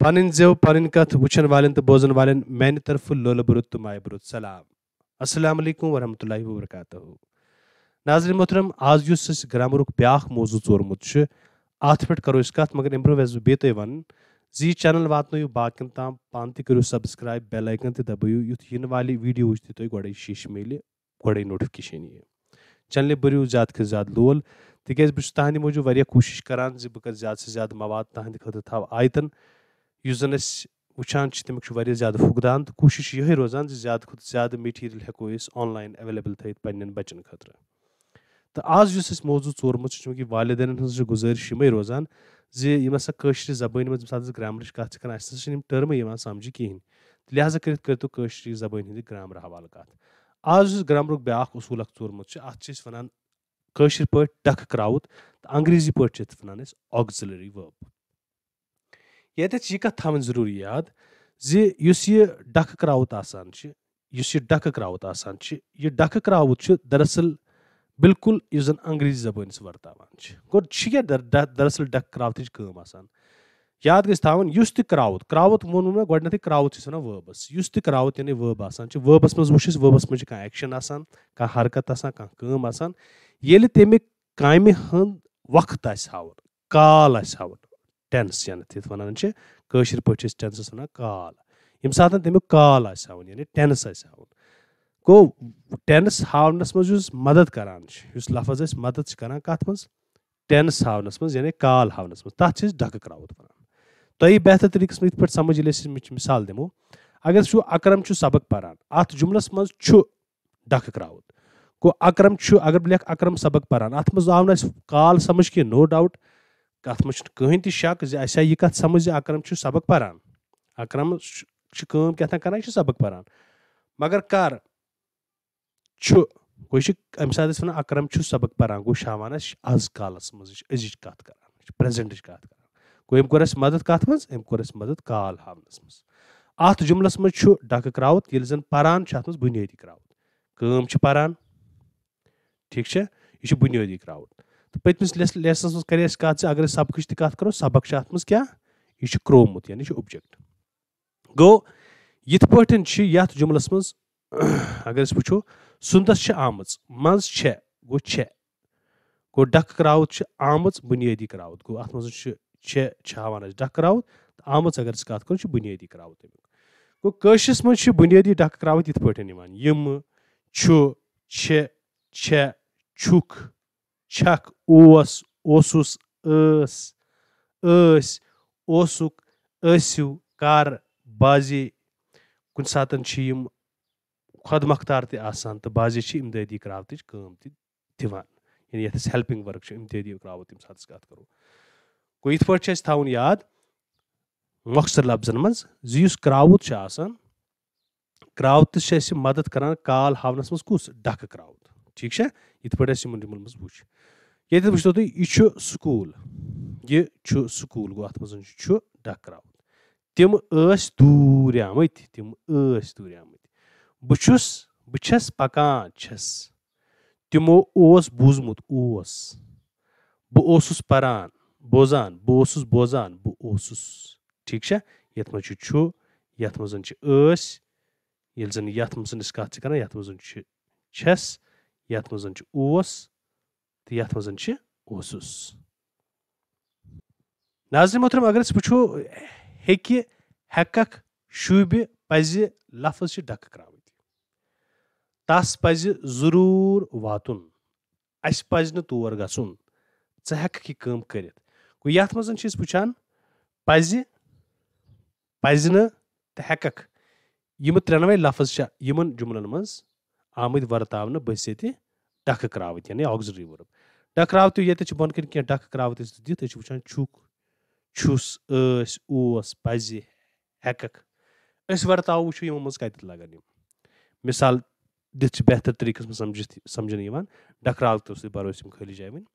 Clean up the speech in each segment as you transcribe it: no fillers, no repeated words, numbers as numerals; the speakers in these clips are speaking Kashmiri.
Panin zev panin kath wuchan walen to bozan walen mani tarfu lola burut to mai burut salam. Assalamu alaikum wa rahmatullahi wa barakatuh. Nazrin Mohtaram, आज युस ग्रामरुक ब्याख मौजूद जोरमुत छ आथ पेट करो इस कथ मगर इम्प्रोवाइज बेते वन जी चैनल वातनो बाकिन ताम पान करो सब्सक्राइब बेल आइकन ते दबायो युथ इन वाली वीडियो उस तो गडे शीश मेले गडे नोटिफिकेशन ये चैनल बरियो ज्यादा के ज्यादा लोल तिकेज बस तहंद मौजूद वारिया कोशिश करान जि बकर ज्यादा से ज्यादा मवाद तहंद खत थाव आयतन युस जन वुचान तमिक ज्यादा फुकदान तो कोशिश यही रोजान ज्यादा खुद ज्यादा मटीरियल हेको ऑनलाइन अवेलेबल थ पन्न बचन खतर तो आज युस मौजूद चोरमुत चूंकि वालिदैन हज गुजारिश यमे रोजान सा कशर जबान मज ग्रामर कत कर टर्म समझ कहें लिहाजा कर जबान हंद ग्रामर हवाल कत आज ग्रामर ब्याख उसूल चोरमुत अत वन कशर पे डक क्राउद तो अंग्रेजी पे वन ऑक्सिलरी वर्ब ये कत थवन जरूरी याद यह डक क्राउद डक क्राउद यह डक क्राउद दरअसल बिल्कुल इस जन अंग्रेजी जबान वर्तावान गो दरअसल डक क्राउत कम याद गई थवन युस क्राउत क्राउत वोन मे गोडनथ क्राउत वन वर्बस युस क्राउत यानी वर्ब वर्बस मज वुच वर्बस मज कह एक्शन कह हरकत कम ये तमिक कामि हंद वक्त हावन काल हावन टेंस यानी वन कशर पे टेंसस वन काल यम सात तमिक काल हावन यानी टेंस हावन गो टेंस हावनस मज मदद करान लफज मदद करान कत मज टेंस हावनस मज यानी काल हावनस मज तथ डक क्राउत वन तुम बेहतर तरीकस पे समझ ये मिसाल दिमो अगर अकरम सबक पारान अत जुमलस मज डक क्राउत गो अकरम अगर बह लिख अकरम सबक पारान अत मज आव काल समझ कि नो डाउट कत मज कहीं तक शक यह कत समझ अकरम सबक पारान अकरम क्या कर सबक पारान मगर कर गो अम सात वन अकरम सबक पारान गो हावान आज कालस मज अजिच कत कर प्रेजेंट कत कर गो अम कोर मदद कत मज अम कोर मदद काल हावनस मज अत जुमलस मज डक क्राउत ये जन पारान अत मज बुनियादी क्राउत कम पारान ठीक यह बुनियादी क्राउत तो पतमिस लेसनस मज कर कत अगर सबक कत करो सबक अत मज क्या यह क्रोमुत यानी ऑब्जेक्ट गो यथ पे यथ जुमलस मज अगर वो सुंदस आमज मज गो डक क्राउत आमज बुनियादी क्राउत गो अत मज हावान डक क्राउत तो आमज अगर कत करो बुनियादी क्राउत गो कशरस मज बुनियादी डक क्राउत यथ पे यम छे छुक छक ओस ओसुस ओसुक ऐसु कर बाजे कुन सातन खुद मख्तार तो बाजे इमदादी क्राउत कम दिवान यानी यथ हेल्पिंग वर्क इमदादी क्राउत यम सात कत करो गो यथ पे थवन याद मख्सर लफ्जन मज क्राउत क्राउत मदद करान काल हावनस मज कुस डक क्राउत ठीक यथ पे जुमल मज वो ये वो तुम यह स्कूल गो अत मज डक क्राउत तिम दूर आमत बस पकान तिमो बूजमुत बहुस पारान बोजान बहुस बोजान बहुस ठीक यथ मज यथ मज ये जन यथ मज कत कर यथ मज छस यथ मज तो यथ मज ओसुस नाज़रीन मोहतरम अगर वो हेकक शुब पज लफ्ज डक क्राउत तस पज जरूर वातुन अस पज न तोर गसुन हेक कम कर गो यथ मज वुचान पज पज न तो हेकक यम त्रेनवे लफ्ज यमन जुमलन मज आमद वर्तावन बहसीत डक क्राउत यानी ऑक्सिलरी वर्ब डक क्राउत ये बन कह डक क्राउत दिख वुचान छुक छुस ओस पज हेकक वर्ताव वो यमो मज कत लगन मिसाल दिख बेहतर तरीकस में समझन डक क्राउत बरो खाली जाए वन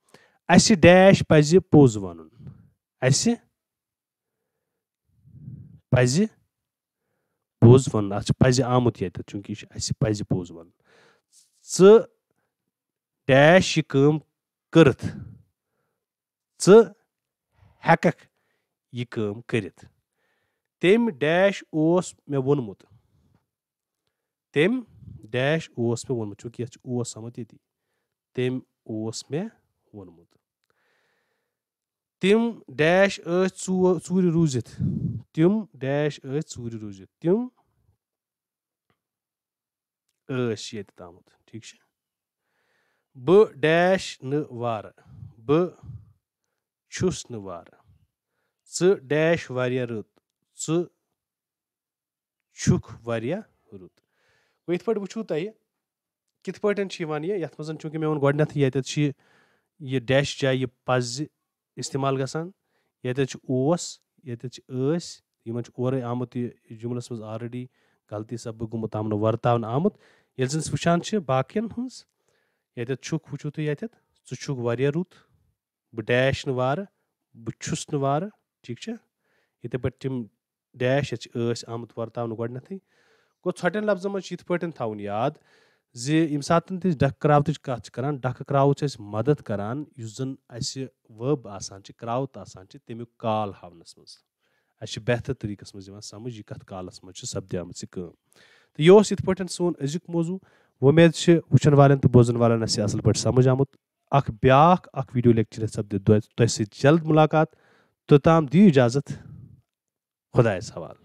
अस डैश पज पोज वन अस पज पोज वन अत पज आमुत ये चूंकि अस पज पोज वन डैश यह कम करत हेकक यह कम करित تٔمۍ ڈیش اوس مےٚ ووٚنمُت تٔمۍ ڈیش اوس مےٚ ووٚنمُت چوٗنٛکہِ یَتھ چھُ اوس آمُت ییٚتی تٔمۍ اوس مےٚ ووٚنمُت تِم ڈیش ٲسۍ ژوٗرِ روٗزِتھ تِم ڈیش ٲسۍ ژوٗرِ روٗزِتھ تِم ٲسۍ ییٚتہِ تامُت ٹھیٖک چھا بہٕ ڈیش نہٕ وارٕ بہٕ چھُس نہٕ وارٕ ژٕ ڈیش واریاہ رُت ژٕ چھُکھ واریاہ رُت گوٚو یِتھ پٲٹھۍ وٕچھو تۄہہِ کِتھ پٲٹھۍ چھِ یِوان یَتھ منٛز چوٗنٛکہِ مےٚ ووٚن گۄڈنٮ۪تھٕے ییٚتٮ۪تھ چھِ یہِ ڈیش جایہِ یہِ پَزِ اِستعمال گژھان ییٚتٮ۪تھ چھُ اوس ییٚتٮ۪تھ چھِ ٲسۍ یِمن چھُ اورَے آمُت یہِ جُملَس منٛز آلریڈی غلطی سببہٕ گوٚمُت وَرتاونہٕ آمُت ییٚلہِ زَن أسۍ وٕچھان چھِ باقین ہٕنٛز ییٚتٮ۪تھ چھُکھ وٕچھو تُہۍ ییٚتٮ۪تھ ژٕ چھُکھ واریاہ رُت بہٕ ڈیش نہٕ وارٕ بہٕ چھُس نہٕ وارٕ ٹھیٖک چھا یِتھٕے پٲٹھۍ تِم ڈیش یَتھ چھِ ٲسۍ آمُت وَرتاونہٕ گۄڈنٮ۪تھٕے گوٚو ژھۄٹٮ۪ن لفظن منٛز چھِ یِتھ پٲٹھۍ تھاوُن یاد زِ ییٚمہِ ساتہٕ تہِ أسۍ ڈکھٕ کرٛاوتٕچ کَتھ چھِ کران ڈکھٕ کرٛاوٕ چھِ اَسہِ مدد کران یُس زن اَسہِ ؤب آسان چھِ کرٛاوُت آسان چھِ تَمیُک کال ہاونس منٛز اَسہِ چھِ بہتر طریٖقس منٛز یِوان سمجھ یہِ کتھ کالس منٛز چھِ سپدیمٕژ یہِ کٲم تہٕ یہِ اوس یِتھ پٲٹھۍ سون أزیُک موضوٗع وۄمید چھِ وٕچھن والٮ۪ن تہٕ بوزن والٮ۪ن آسہِ اَصٕل پٲٹھۍ سمجھ آمُت اکھ بیاکھ اکھ ویٖڈیو لیکچر یَتھ سپدِ تۄہہِ سۭتۍ جلد مُلاقات توٚتام دِیِو اِجازت خۄدایَس حوالہٕ